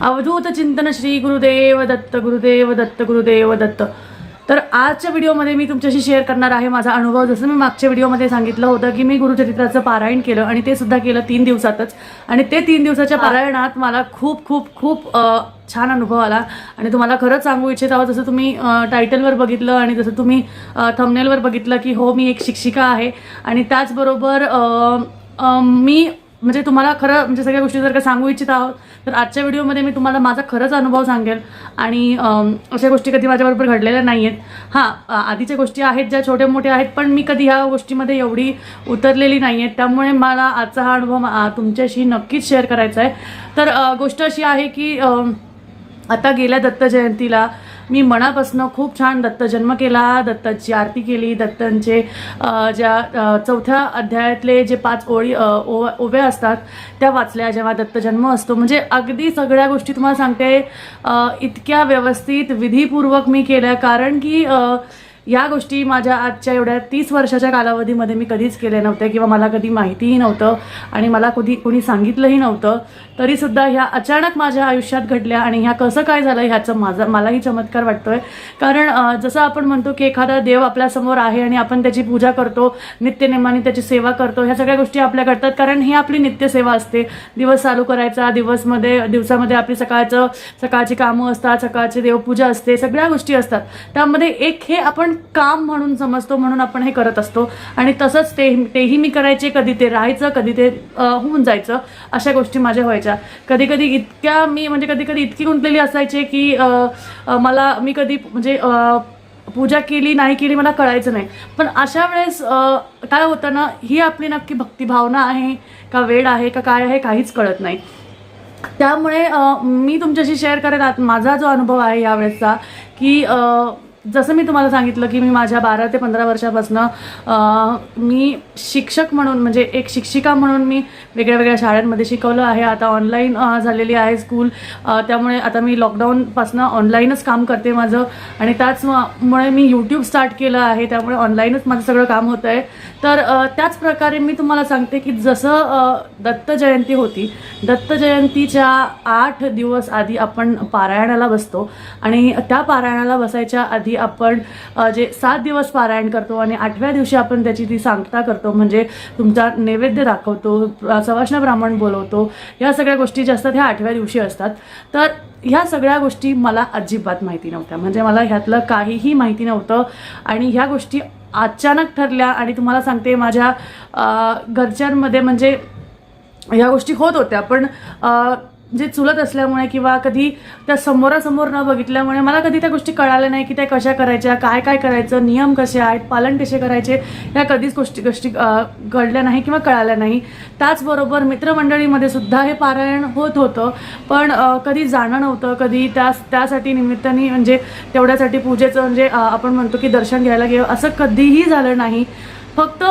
अवधूत चिंतन श्री गुरुदेव दत्त गुरुदेव दत्त गुरुदेव दत्त। तर आजच्या व्हिडिओमध्ये मी तुमच्याशी शेअर करणार आहे माझा अनुभव। जसं मी मागच्या व्हिडिओमध्ये सांगितलं होतं की मी गुरुचरित्राचं पारायण केलं आणि ते सुद्धा केलं 3 दिवसातच, आणि ते 3 दिवसाच्या पारायणात मला खूप खूप खूप छान अनुभव आला। आणि तुम्हाला खरंच सांगू इच्छित आहोत, जसं तुम्ही टायटलवर बघितलं आणि जसं तुम्ही थंबनेलवर बघितलं की हो मी एक शिक्षिका आहे, आणि त्याचबरोबर मी म्हणजे तुम्हाला खरं म्हणजे सगळ्या गोष्टी जर का सांगू इच्छित आहोत तर आजच्या व्हिडिओमध्ये मी तुम्हाला माझा खरंच अनुभव सांगेल। आणि अशा गोष्टी कधी माझ्याबरोबर घडलेल्या नाही आहेत। हां, आधीच्या गोष्टी आहेत ज्या छोट्या मोठ्या आहेत, पण मी कधी ह्या गोष्टीमध्ये एवढी उतरलेली नाही आहे, त्यामुळे मला आजचा हा अनुभव तुमच्याशी नक्कीच शेअर करायचा आहे। तर गोष्ट अशी आहे की आता गेल्या दत्त जयंतीला मी मनापासून खूप छान दत्त जन्म केला, दत्ताची आरती केली, दत्तांचे ज्या 4थ्या अध्यायातले जे 5 ओव्या असतात त्या वाचल्या जेव्हा दत्त जन्म असतो। म्हणजे अगदी सगळ्या गोष्टी तुम्हाला सांगते इतक्या व्यवस्थित विधीपूर्वक मी केल्या, कारण की या गोष्टी माझ्या आजच्या एवढ्या 30 वर्षाच्या कालावधीमध्ये मी कधीच केल्या नव्हत्या किंवा मला कधी माहितीही नव्हतं आणि मला कोणी सांगितलंही नव्हतं। तरीसुद्धा ह्या अचानक माझ्या आयुष्यात घडल्या, आणि ह्या कसं काय झालं ह्याचं मलाही चमत्कार वाटतोय। कारण जसं आपण म्हणतो की एखादा देव आपल्यासमोर आहे आणि आपण त्याची पूजा करतो, नित्यनेमाने त्याची सेवा करतो, ह्या सगळ्या गोष्टी आपल्या घडतात, कारण ही आपली नित्यसेवा असते। दिवस चालू करायचा, दिवसामध्ये आपली सकाळची कामं असतात, सकाळची देवपूजा असते, सगळ्या गोष्टी असतात, त्यामध्ये एक हे आपण काम म्हणून समजतो, म्हणून आपण हे करत असतो। आणि तसंच तेही मी करायचे, कधी ते राहायचं, कधी ते होऊन जायचं, अशा गोष्टी माझ्या व्हायच्या। कधी कधी इतकी गुंतलेली असायचे की मी कधी म्हणजे पूजा केली नाही केली मला कळायचं नाही। पण अशा वेळेस काय होतं ना, ही आपली नक्की भक्तिभावना आहे का वेळ आहे का काय आहे काहीच कळत नाही। त्यामुळे मी तुमच्याशी शेअर करेन माझा जो अनुभव आहे यावेळेसचा, की जसं मी तुम्हाला सांगितलं की मी माझ्या 12 ते 15 वर्षापासून मी शिक्षक म्हणून म्हणजे एक शिक्षिका म्हणून मी वेगळ्या शाळांमध्ये शिकवलं आहे। आता ऑनलाईन झालेली आहे स्कूल, त्यामुळे आता मी लॉकडाऊनपासून ऑनलाईनच काम करते माझं, आणि त्याचमुळे मी यूट्यूब स्टार्ट केलं आहे, त्यामुळे ऑनलाईनच माझं सगळं काम होतं आहे। तर त्याच प्रकारे मी तुम्हाला सांगते की जसं दत्त जयंती होती, दत्त जयंतीच्या 8 दिवस आधी आपण पारायणाला बसतो, आणि त्या पारायणाला बसायच्या आधी आपण जे 7 दिवस पारायण करतो आणि 8व्या दिवशी आपण त्याची ती सांगता करतो, म्हणजे तुमचा नैवेद्य दाखवतो, सवाष्ण ब्राह्मण बोलवतो, या सगळ्या गोष्टी ज्या असतात ह्या 8व्या दिवशी असतात। तर ह्या सगळ्या गोष्टी मला अजिबात माहिती नव्हत्या, म्हणजे मला ह्यातलं काहीही माहिती नव्हतं, आणि ह्या गोष्टी अचानक ठरल्या। आणि तुम्हाला सांगते माझ्या घरच्यांमध्ये म्हणजे ह्या गोष्टी होत होत्या, पण जे चुलत असल्यामुळे किंवा कधी त्या समोरासमोर न बघितल्यामुळे मला कधी त्या गोष्टी कळाल्या नाही की त्या कशा करायच्या, काय करायचं, नियम कसे आहेत, पालन कसे करायचे, ह्या कधीच गोष्टी घडल्या नाही किंवा कळाल्या नाही। त्याचबरोबर मित्रमंडळीमध्ये सुद्धा हे पारायण होत होतं, पण कधी जाणं नव्हतं, कधी त्यासाठी निमित्ताने म्हणजे तेवढ्यासाठी पूजेचं म्हणजे आपण म्हणतो की दर्शन घ्यायला गेलं, असं कधीही झालं नाही। फक्त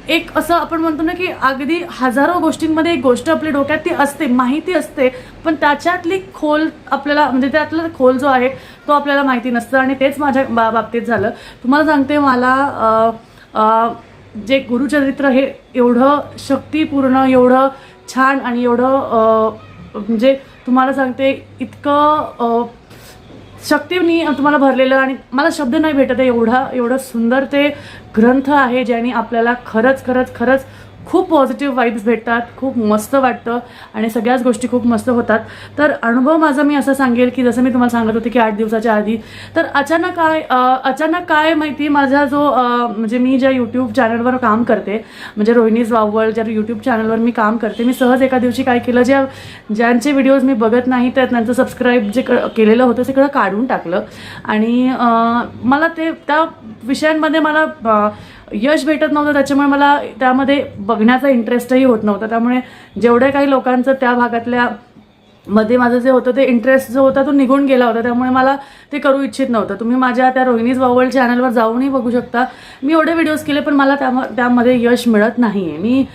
एक असं आपण म्हणतो ना की अगदी हजारो गोष्टींमध्ये एक गोष्ट आपल्या डोक्यात ती असते, माहिती असते, पण त्याच्यातली खोल आपल्याला म्हणजे त्यातला खोल जो आहे तो आपल्याला माहिती नसतं, आणि तेच माझ्या बाबतीत झालं। तुम्हाला सांगते मला जे गुरुचरित्र हे एवढं शक्तिपूर्ण, एवढं छान आणि एवढं म्हणजे तुम्हाला सांगते इतकं शक्तीने तुम्हाला भरलेलं, आणि मला शब्द नाही भेटत आहे एवढं सुंदर ते ग्रंथ आहे, ज्याने आपल्याला खरंच खूप पॉझिटिव्ह वाईब्स भेटतात, खूप मस्त वाटतं, आणि सगळ्याच गोष्टी खूप मस्त होतात। तर अनुभव माझा मी असं सांगेल की जसं मी तुम्हाला सांगत होते की 8 दिवसाच्या आधी तर अचानक काय माहिती, माझा जो म्हणजे मी ज्या यूट्यूब चॅनलवर काम करते, म्हणजे रोहिणीज वावळ ज्या यूट्यूब चॅनलवर मी काम करते, मी सहज एका दिवशी काय केलं, ज्यांचे व्हिडिओज मी बघत नाही तर त्यांचं सबस्क्राईब जे केलेलं होतं ते सगळं काढून टाकलं, आणि मला त्या विषयांमध्ये मला यश भेटत नव्हतं, त्याच्यामुळे मला त्यामध्ये बघण्याचा इंटरेस्टही होत नव्हता। त्यामुळे जेवढे काही लोकांचं त्या भागातल्या मध्ये माझं जे होतं ते इंटरेस्ट जो होता तो निघून गेला होता, त्यामुळे मला ते करू इच्छित नव्हतं। तुम्ही माझ्या त्या रोहिणीज वावळ चॅनलवर जाऊनही बघू शकता, मी एवढे व्हिडिओज केले पण मला त्यामध्ये यश मिळत नाही आहे। मी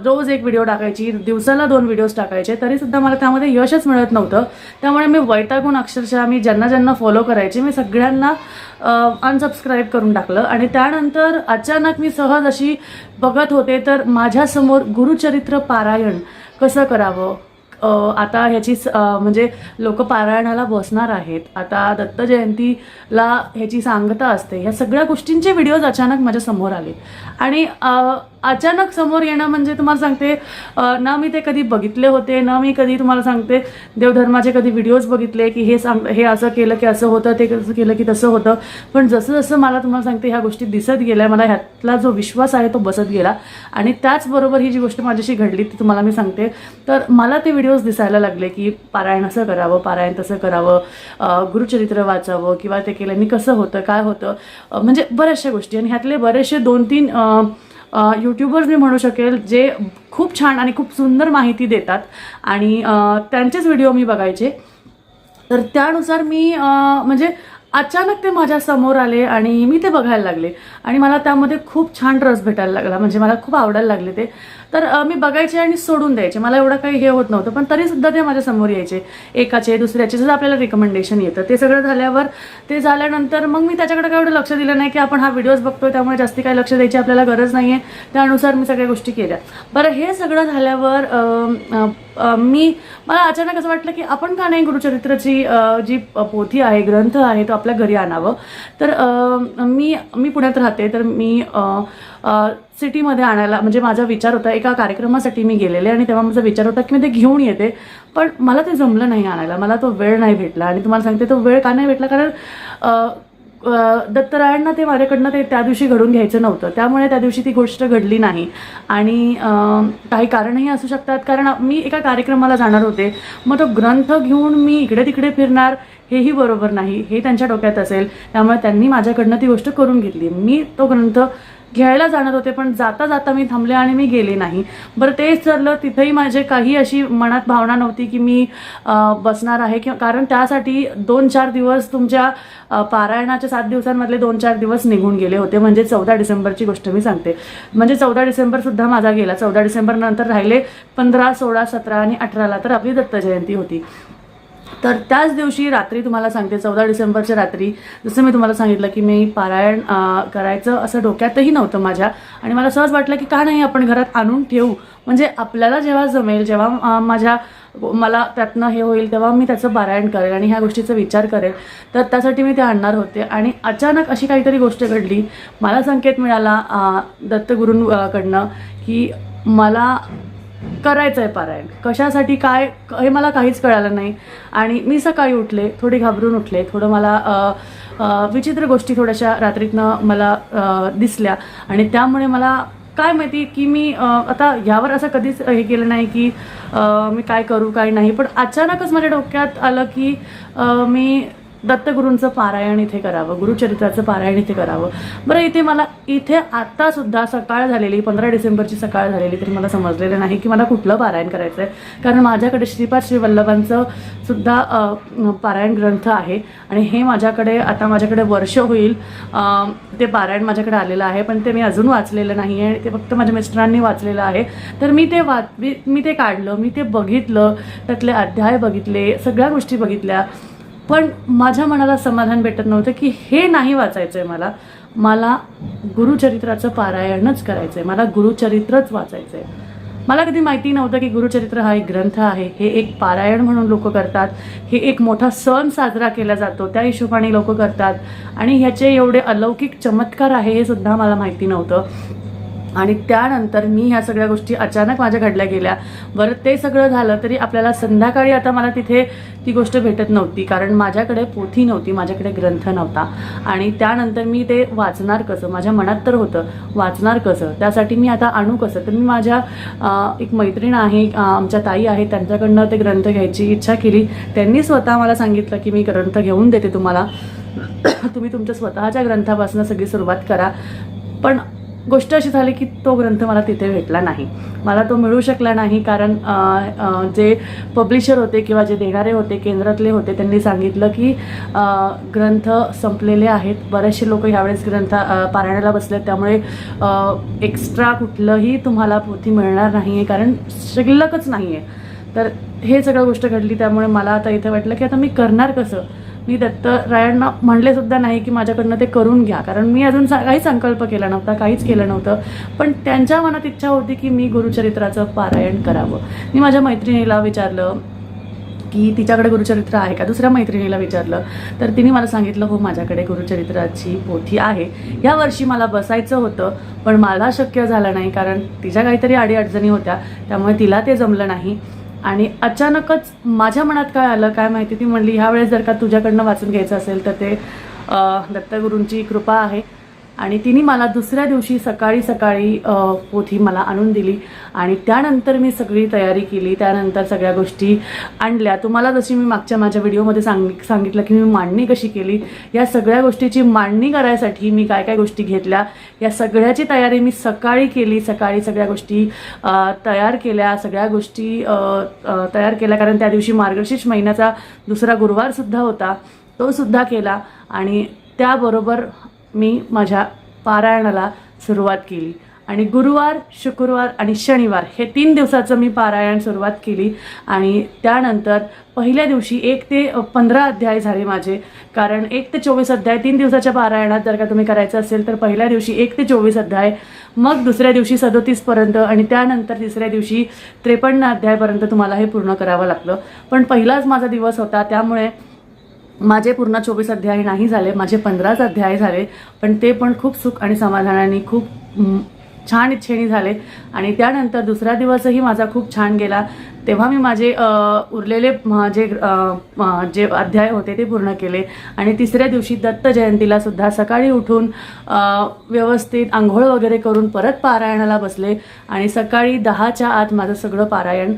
रोज एक व्हिडिओ टाकायची, दिवसाला 2 व्हिडिओज टाकायचे, तरीसुद्धा मला त्यामध्ये यशच मिळत नव्हतं। त्यामुळे मी वैतागून अक्षरशः मी ज्यांना फॉलो करायचे मी सगळ्यांना अनसबस्क्राईब करून टाकलं, आणि त्यानंतर अचानक मी सहज अशी बघत होते तर माझ्यासमोर गुरुचरित्र पारायण कसं करावं, आता ह्याची म्हणजे लोक पारायणाला बसणार आहेत, आता दत्त जयंतीला ह्याची सांगता असते, ह्या सगळ्या गोष्टींचे व्हिडिओज अचानक माझ्या समोर आले. आणि अचानक समोर येणं म्हणजे तुम्हाला सांगते ना मी ते कधी बघितले होते, ना मी कधी तुम्हाला सांगते देवधर्माचे कधी व्हिडिओज बघितले की हे असं केलं की असं होतं, ते कसं केलं की तसं होतं. पण जसं जसं मला तुम्हाला सांगते ह्या गोष्टी दिसत गेल्या, मला ह्यातला जो विश्वास आहे तो बसत गेला. आणि त्याचबरोबर ही जी गोष्ट माझ्याशी घडली ती तुम्हाला मी सांगते. तर मला ते व्हिडिओज दिसायला लागले की पारायण असं करावं, पारायण तसं करावं, गुरुचरित्र वाचावं किंवा ते केल्याने कसं होतं, काय होतं, म्हणजे बऱ्याचशा गोष्टी. आणि ह्यातले बरेचसे 2-3 यूट्यूबर्स मी म्हणू शकेल जे खूप छान आणि खूप सुंदर माहिती देतात आणि त्यांचेच व्हिडिओ मी बघायचे. तर त्यानुसार मी म्हणजे अचानक ते माझ्या समोर आले आणि मी ते बघायला लागले आणि मला त्यामध्ये खूप छान रस भेटायला लागला, म्हणजे मला खूप आवडायला लागले ते. तर मी बघायचे आणि सोडून द्यायचे, मला एवढं काही हे होत नव्हतं. पण तरीसुद्धा ते माझ्या समोर यायचे, एकाचे दुसऱ्याचे, जसं आपल्याला रिकमेंडेशन येतं. ते सगळं झाल्यानंतर मग मी त्याच्याकडे काय एवढं लक्ष दिलं नाही की आपण हा व्हिडिओज बघतोय त्यामुळे जास्ती काही लक्ष द्यायची आपल्याला गरज नाही आहे. त्यानुसार मी सगळ्या गोष्टी केल्या. बरं, हे सगळं झाल्यावर मला अचानक असं वाटलं की आपण का नाही गुरुचरित्राची जी पोथी आहे, ग्रंथ आहे, तो आपल्या घरी आणावं. तर मी पुण्यात राहते, तर मी सिटीमध्ये आणायला, म्हणजे माझा विचार होता, एका कार्यक्रमासाठी मी गेलेले आणि तेव्हा माझा विचार होता की मी ते घेऊन येते. पण मला ते जमलं नाही आणायला, मला तो वेळ नाही भेटला. आणि तुम्हाला सांगते तो वेळ का नाही भेटला, कारण दत्तरायांना ते माझ्याकडनं ते त्या दिवशी घडून घ्यायचं नव्हतं, त्यामुळे त्या दिवशी ती गोष्ट घडली नाही. आणि काही कारणही असू शकतात, कारण मी एका कार्यक्रमाला जाणार होते, मग तो ग्रंथ घेऊन मी इकडे तिकडे फिरणार हेही बरोबर नाही, हे त्यांच्या डोक्यात असेल. त्यामुळे त्यांनी माझ्याकडनं ती गोष्ट करून घेतली. मी तो ग्रंथ घ्यायला जाणार होते, पण जाता जाता मी थांबले आणि मी गेले नाही. बरं, तेच ठरलं. तिथेही माझे काही अशी मनात भावना नव्हती की मी बसणार आहे, कारण त्यासाठी 2-4 दिवस, तुमच्या पारायणाच्या 7 दिवसांमधले 2-4 दिवस निघून गेले होते. म्हणजे 14 डिसेंबरची गोष्ट मी सांगते. म्हणजे 14 डिसेंबरसुद्धा माझा गेला. 14 डिसेंबर नंतर राहिले 15, 16, 17 आणि 18ला तर आपली दत्त जयंती होती. तर त्याच दिवशी रात्री तुम्हाला सांगते, 14 डिसेंबरच्या रात्री, जसं मी तुम्हाला सांगितलं की मी पारायण करायचं असं डोक्यातही नव्हतं माझ्या. आणि मला सहज वाटलं की का नाही आपण घरात आणून ठेवू, म्हणजे आपल्याला जेव्हा जमेल, जेव्हा मला त्यातनं हे होईल तेव्हा मी त्याचं पारायण करेल आणि ह्या गोष्टीचा विचार करेल. तर त्यासाठी मी ते आणणार होते. आणि अचानक अशी काहीतरी गोष्ट घडली. मला संकेत मिळाला दत्तगुरूंकडनं की मला करायचं आहे पारायण. कशासाठी, काय, हे मला काहीच कळालं नाही. आणि मी सकाळी उठले, थोडी घाबरून उठले, थोडं मला विचित्र गोष्टी थोड्याशा रात्रीतनं मला दिसल्या. आणि त्यामुळे मला काय माहिती की मी आता यावर असं कधीच हे केलं नाही की मी काय करू काय नाही. पण अचानकच माझ्या डोक्यात आलं की मी दत्तगुरूंचं पारायण इथे करावं, गुरुचरित्राचं पारायण इथे करावं. बरं, इथे आत्तासुद्धा सकाळ झालेली, 15 डिसेंबरची सकाळ झालेली, तरी मला समजलेलं नाही की मला कुठलं पारायण करायचं आहे. कारण माझ्याकडे श्रीपाद श्री वल्लभांचं सुद्धा पारायण ग्रंथ आहे आणि हे माझ्याकडे वर्ष होईल ते पारायण माझ्याकडे आलेलं आहे. पण ते मी अजून वाचलेलं नाही आहे, ते फक्त माझ्या मिस्टरांनी वाचलेलं आहे. तर मी ते काढलं, मी ते बघितलं, त्यातले अध्याय बघितले, सगळ्या गोष्टी बघितल्या. पण माझ्या मनाला समाधान भेटत नव्हतं की हे नाही वाचायचं आहे. मला गुरुचरित्राचं पारायणच करायचं आहे, मला गुरुचरित्रच वाचायचं आहे. मला कधी माहिती नव्हतं की गुरुचरित्र हा एक ग्रंथ आहे, हे एक पारायण म्हणून लोक करतात, हे एक मोठा सण साजरा केला जातो त्या हिशोबाने लोक करतात आणि ह्याचे एवढे अलौकिक चमत्कार आहे हे सुद्धा मला माहिती नव्हतं. आणि त्यानंतर मी ह्या सगळ्या गोष्टी अचानक माझ्या घडल्या गेल्या. बरं, ते सगळं झालं तरी आपल्याला संध्याकाळी आता मला तिथे ती गोष्ट भेटत नव्हती, कारण माझ्याकडे पोथी नव्हती, माझ्याकडे ग्रंथ नव्हता. आणि त्यानंतर मी ते वाचणार कसं, माझ्या मनात तर होतं वाचणार कसं, त्यासाठी मी आता आणू कसं. तर मी माझ्या एक मैत्रीण आहे, आमच्या ताई आहे, त्यांच्याकडनं ते ग्रंथ घ्यायची इच्छा केली. त्यांनी स्वतः मला सांगितलं की मी ग्रंथ घेऊन देते तुम्हाला, तुम्ही तुमच्या स्वतःच्या ग्रंथापासून सगळी सुरुवात करा. पण गोष्ट अशी झाली की तो ग्रंथ मला तिथे भेटला नाही, मला तो मिळू शकला नाही. कारण जे पब्लिशर होते किंवा जे देणारे होते, केंद्रातले होते, त्यांनी सांगितलं की ग्रंथ संपलेले आहेत. बरेचसे लोक ह्यावेळेस पारायणाला बसलेत, त्यामुळे एक्स्ट्रा कुठलंही तुम्हाला पोथी मिळणार नाही आहे, कारण शिल्लकच नाही आहे. तर हे सगळं गोष्ट घडली. त्यामुळे मला आता इथे वाटलं की आता मी करणार कसं. मी दत्तरायांना म्हणले सुद्धा नाही की माझ्याकडनं ते करून घ्या, कारण मी अजून काही संकल्प केला नव्हता, काहीच केलं नव्हतं. पण त्यांच्या मनात इच्छा होती की मी गुरुचरित्राचं पारायण करावं. मी माझ्या मैत्रिणीला विचारलं की तिच्याकडे गुरुचरित्र आहे का, दुसऱ्या मैत्रिणीला विचारलं तर तिने मला सांगितलं हो माझ्याकडे गुरुचरित्राची पोथी आहे. या वर्षी मला बसायचं होतं पण मला शक्य झालं नाही, कारण तिच्या काहीतरी अडीअडचणी होत्या, त्यामुळे तिला ते जमलं नाही. आणि अचानकच माझ्या मनात काय आलं काय माहिती, ती म्हणली ह्यावेळेस जर का तुझ्याकडनं वाचून घ्यायचं असेल तर ते दत्तगुरूंची कृपा आहे. आणि तिने मला दुसऱ्या दिवशी सकाळी पोथी मला आणून दिली आणि त्यानंतर मी सगळी तयारी केली. त्यानंतर सगळ्या गोष्टी आणल्या. तुम्हाला जशी मी मागच्या माझ्या व्हिडिओमध्ये सांगितलं की मी मांडणी कशी केली, या सगळ्या गोष्टीची मांडणी करायसाठी मी काय काय गोष्टी घेतल्या, या सगळ्याची तयारी मी सकाळी केली. सकाळी सगळ्या गोष्टी तयार केल्या, सगळ्या गोष्टी तयार केल्या, कारण त्या दिवशी मार्गशीर्ष महिन्याचा दुसरा गुरुवारसुद्धा होता, तो सुद्धा केला. आणि त्याबरोबर मी माझ्या पारायणाला सुरुवात केली. आणि गुरुवार, शुक्रवार आणि शनिवार हे 3 दिवसाचं मी पारायण सुरुवात केली. आणि त्यानंतर पहिल्या दिवशी 1 ते 15 अध्याय झाले माझे, कारण 1 ते 24 अध्याय 3 दिवसाच्या पारायणात जर का तुम्ही करायचं असेल तर पहिल्या दिवशी 1 ते 24 अध्याय, मग दुसऱ्या दिवशी 37पर्यंत आणि त्यानंतर तिसऱ्या दिवशी 53 अध्यायपर्यंत तुम्हाला हे पूर्ण करावं लागलं. पण पहिलाच माझा दिवस होता, त्यामुळे माझे पूर्ण 24 अध्याय नाही झाले, माझे 15च अध्याय झाले. पण ते पण खूप सुख आणि समाधानाने खूप छान इच्छेने झाले. आणि त्यानंतर दुसरा दिवसही माझा खूप छान गेला. तेव्हा मी माझे उरलेले जे अध्याय होते ते पूर्ण केले. आणि तिसऱ्या दिवशी दत्त जयंतीला सुद्धा सकाळी उठून व्यवस्थित आंघोळ वगैरे करून परत पारायणाला बसले. आणि सकाळी 10च्या आत माझं सगळं पारायण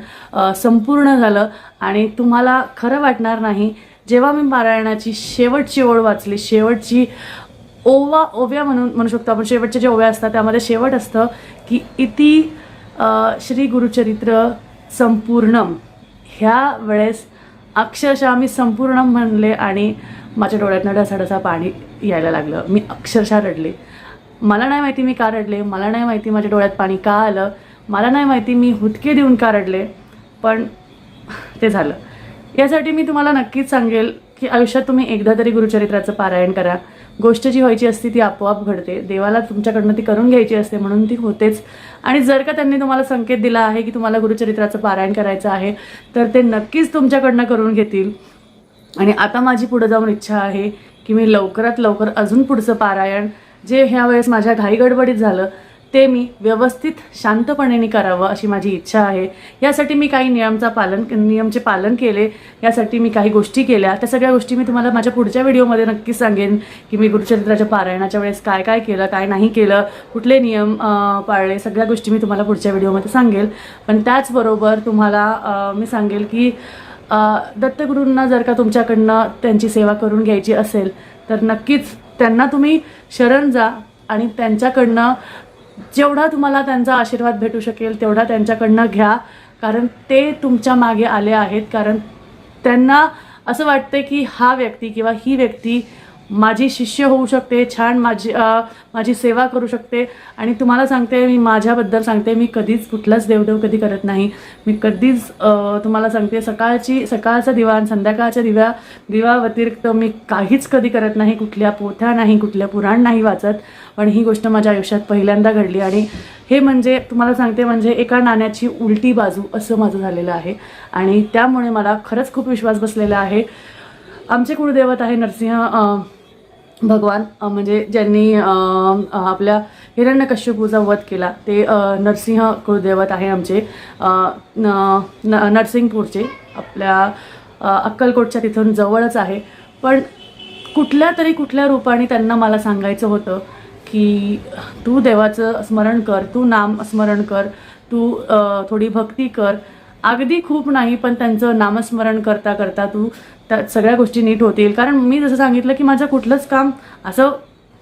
संपूर्ण झालं. आणि तुम्हाला खरं वाटणार नाही, जेव्हा मी पारायणाची शेवटची ओळ वाचली, शेवटची ओव्या म्हणू शकतो आपण, शेवटचे जे ओव्या असतात त्यामध्ये शेवट असतं की इति श्री गुरुचरित्र संपूर्णम, ह्या वेळेस अक्षरशः मी संपूर्णम म्हणले आणि माझ्या डोळ्यातनं ढसाढसा पाणी यायला लागलं. मी अक्षरशः रडले. मला नाही माहिती मी का रडले, मला नाही माहिती माझ्या डोळ्यात पाणी का आलं, मला नाही माहिती मी हुदके देऊन का रडले, पण ते झालं. यासाठी मी तुम्हाला नक्कीच सांगेल की आयुष्यात तुम्ही एकदा तरी गुरुचरित्राचं पारायण करा. गोष्ट जी व्हायची असते ती आपोआप घडते, देवाला तुमच्याकडनं ती करून घ्यायची असते म्हणून ती होतेच. आणि जर का त्यांनी तुम्हाला संकेत दिला आहे की तुम्हाला गुरुचरित्राचं पारायण करायचं आहे तर ते नक्कीच तुमच्याकडनं करून घेतील. आणि आता माझी पुढे जाऊन इच्छा आहे की मी लवकरात लवकर अजून पुढचं पारायण जे ह्या वेळेस माझ्या घाईगडबडीत झालं ते मी व्यवस्थित शांतपणे करावं अशी माझी इच्छा आहे. यासाठी मी काही नियमचे पालन केले, यासाठी मी काही गोष्टी केल्या. त्या सगळ्या गोष्टी मी तुम्हाला माझ्या पुढच्या व्हिडिओमध्ये नक्कीच सांगेन की मी गुरुचरित्राच्या पारायणाच्या वेळेस काय काय केलं, काय नाही केलं, कुठले नियम पाळले, सगळ्या गोष्टी मी तुम्हाला पुढच्या व्हिडिओमध्ये सांगेल. पण त्याचबरोबर तुम्हाला मी सांगेल की दत्तगुरूंना जर का तुमच्याकडनं त्यांची सेवा करून घ्यायची असेल तर नक्कीच त्यांना तुम्ही शरण जा आणि त्यांच्याकडनं जेवढा तुम्हाला त्यांचा आशीर्वाद भेटू शकेल तेवढा त्यांच्याकडनं घ्या, कारण ते तुमच्या मागे आले आहेत. कारण त्यांना असं वाटते की हा व्यक्ती किंवा ही व्यक्ती माझी शिष्य होऊ शकते, छान माझी सेवा करू शकते. आणि तुम्हाला सांगते, मी माझ्याबद्दल सांगते, मी कधीच कुठलाच देवदेव कधी करत नाही. मी कधीच तुम्हाला सांगते सकाळचा दिवा आणि संध्याकाळच्या दिवा व्यतिरिक्त मी काहीच कधी करत नाही, कुठल्या पोथ्या नाही, कुठल्या पुराण नाही वाचत. पण ही गोष्ट माझ्या आयुष्यात पहिल्यांदा घडली आणि हे म्हणजे तुम्हाला सांगते म्हणजे एका नाण्याची उलटी बाजू असं माझं झालेलं आहे. आणि त्यामुळे मला खरंच खूप विश्वास बसलेला आहे. आमचे कुळदैवत आहे नरसिंह भगवान, म्हणजे ज्यांनी आपल्या हिरण्यकश्यपूचा वध केला ते नरसिंह कुळदैवत आहे आमचे नरसिंगपूरचे, आपल्या अक्कलकोटच्या तिथून जवळच आहे. पण कुठल्या रूपाने त्यांना मला सांगायचं होतं की तू देवाचं स्मरण कर, तू नाम स्मरण कर, तू थोडी भक्ती कर. अगदी खूप नाही पण त्यांचं नामस्मरण करता करता तू त्या सगळ्या गोष्टी नीट होतील. कारण मी जसं सांगितलं की माझं कुठलंच काम असं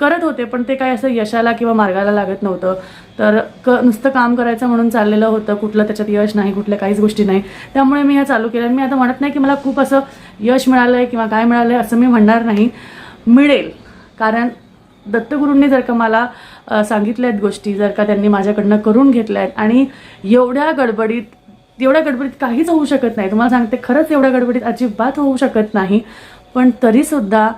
करत होते पण ते काय असं यशाला किंवा मार्गाला लागत नव्हतं. तर नुसतं काम करायचं म्हणून चाललेलं होतं, कुठलं त्याच्यात यश नाही, कुठल्या काहीच गोष्टी नाही. त्यामुळे मी हे चालू केलं. मी आता म्हणत नाही की मला खूप असं यश मिळालं आहे किंवा काय मिळालं आहे असं मी म्हणणार नाही, मिळेल. कारण दत्तगुरूंनी जर का मला सांगितल्या आहेत गोष्टी, जर का त्यांनी माझ्याकडनं करून घेतल्या आहेत आणि एवढ्या गडबडीत काहीच होऊ शकत नाही. तुम्हाला सांगते खरंच एवढ्या गडबडीत अजिबात होऊ शकत नाही. पण तरीसुद्धा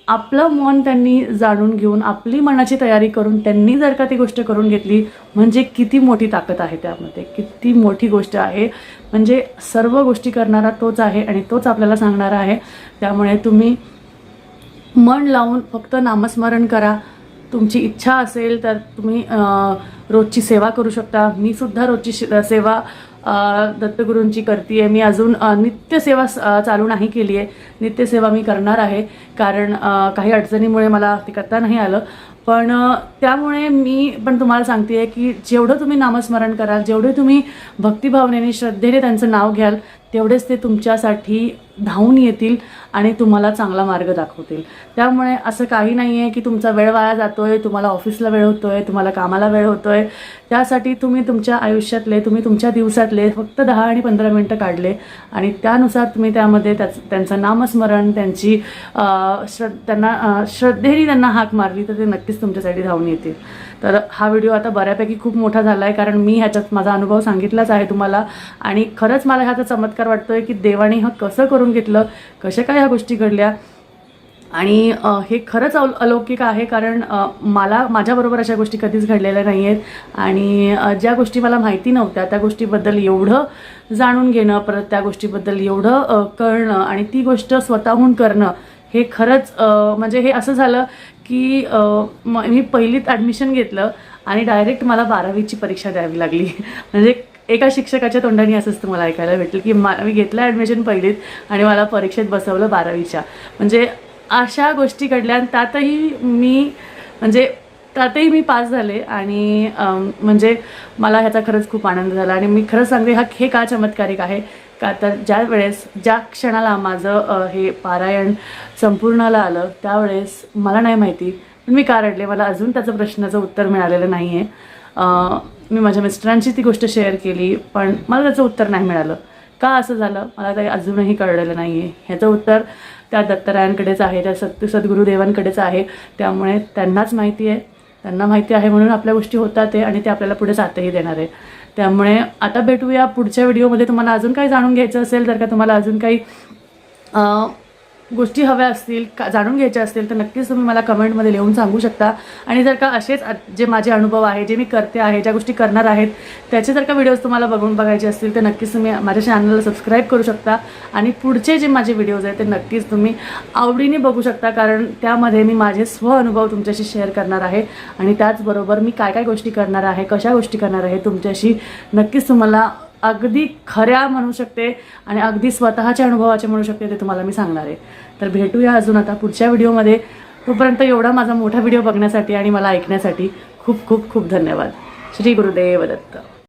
आपलं मन त्यांनी जाणून घेऊन आपली मनाची तयारी करून त्यांनी जर का ती गोष्ट करून घेतली म्हणजे किती मोठी ताकद आहे त्यामध्ये, किती मोठी गोष्ट आहे. म्हणजे सर्व गोष्टी करणारा तोच आहे आणि तोच आपल्याला सांगणारा आहे. त्यामुळे तुम्ही मन लावून फक्त नामस्मरण करा. तुमची इच्छा असेल तर तुम्ही रोजची सेवा करू शकता. मी सुद्धा रोजची सेवा दत्तगुरूंची करते आहे. मी अजून नित्यसेवा चालू नाही केली आहे. नित्यसेवा मी करणार आहे, कारण काही अडचणीमुळे मला ते करता नाही आलं. पण त्यामुळे मी पण तुम्हाला सांगते आहे की जेवढं तुम्ही नामस्मरण कराल, जेवढे तुम्ही भक्तिभावनेने श्रद्धेने त्यांचं नाव घ्याल, तेवढेच ते तुमच्यासाठी धावून येतील आणि तुम्हाला चांगला मार्ग दाखवतील. त्यामुळे असं काही नाही आहे की तुमचा वेळ वाया जातो आहे, तुम्हाला ऑफिसला वेळ होतो आहे, तुम्हाला कामाला वेळ होतो आहे. त्यासाठी तुम्ही तुमच्या आयुष्यातले, तुम्ही तुमच्या दिवसातले फक्त 10 आणि 15 मिनटं काढले आणि त्यानुसार तुम्ही त्यामध्ये त्यांचं नामस्मरण, त्यांची त्यांना श्रद्धेने त्यांना हाक मारली तर ते नक्कीच तुमच्यासाठी धावून येतील. तर हा व्हिडिओ आता बऱ्यापैकी खूप मोठा झाला आहे, कारण मी ह्याच्यात माझा अनुभव सांगितलाच आहे तुम्हाला. आणि खरंच मला ह्याचा चमत्कार वाटतो आहे की देवाने हा कसं करून घेतलं, कशा काय ह्या गोष्टी घडल्या. आणि हे खरंच अलौकिक आहे, कारण माझ्याबरोबर अशा गोष्टी कधीच घडलेल्या नाही आहेत. आणि ज्या गोष्टी मला माहिती नव्हत्या त्या गोष्टीबद्दल एवढं जाणून घेणं, परत त्या गोष्टीबद्दल एवढं कळणं आणि ती गोष्ट स्वतःहून करणं, हे खरंच म्हणजे हे असं झालं की मी पहिलीत ॲडमिशन घेतलं आणि डायरेक्ट मला 12वीची परीक्षा द्यावी लागली. म्हणजे एका शिक्षकाच्या तोंडाने असंच तुम्हाला ऐकायला भेटेल की मी घेतलं ॲडमिशन पहिलीत आणि मला परीक्षेत बसवलं 12वीच्या. म्हणजे अशा गोष्टी घडल्या आणि त्यातही मी पास झाले. आणि म्हणजे मला ह्याचा खरंच खूप आनंद झाला. आणि मी खरंच सांगते हे का चमत्कारिक आहे का, तर ज्या क्षणाला माझं हे पारायण संपूर्णाला आलं त्यावेळेस मला नाही माहिती, पण मी का रडले मला अजून त्याचं प्रश्नाचं उत्तर मिळालेलं नाही आहे. मी माझ्या मिस्टरांची ती गोष्ट शेअर केली, पण मला त्याचं उत्तर नाही मिळालं. का असं झालं मला काही अजूनही कळलेलं नाही आहे. ह्याचं उत्तर त्या दत्तरायांकडेच आहे, त्या सद्गुरुदेवांकडेच आहे. त्यामुळे त्यांनाच माहिती आहे, त्यांना माहिती आहे म्हणून आपल्या गोष्टी होतात आहे आणि ते आपल्याला पुढे साथही देणार आहे. त्यामुळे आता भेटूया पुढच्या व्हिडिओमध्ये. तुम्हाला अजून काही जाणून घ्यायचं असेल, जर का तुम्हाला अजून काही गोष्टी हव्या असतील, जाणून घ्यायच्या असतील, तर नक्कीच तुम्ही मला कमेंटमध्ये लिहून सांगू शकता. आणि जर का असेच जे माझे अनुभव आहे, जे मी करते आहे, ज्या गोष्टी करणार आहेत, त्याचे जर का व्हिडिओज तुम्हाला बघायचे असतील तर नक्कीच तुम्ही माझ्या चॅनलला सबस्क्राईब करू शकता. आणि पुढचे जे माझे व्हिडिओज आहेत ते नक्कीच तुम्ही आवडीने बघू शकता, कारण त्यामध्ये मी माझे स्वअनुभव तुमच्याशी शेअर करणार आहे. आणि त्याचबरोबर मी काय काय गोष्टी करणार आहे, कशा गोष्टी करणार आहे तुमच्याशी नक्कीच तुम्हाला अगदी खऱ्या म्हणू शकते आणि अगदी स्वतःच्या अनुभवाचे म्हणू शकते ते तुम्हाला मी सांगणार आहे. तर भेटूया अजून आता पुढच्या व्हिडिओमध्ये. तोपर्यंत एवढा माझा मोठा व्हिडिओ बघण्यासाठी आणि मला ऐकण्यासाठी खूप खूप खूप धन्यवाद. श्री गुरुदेव दत्त.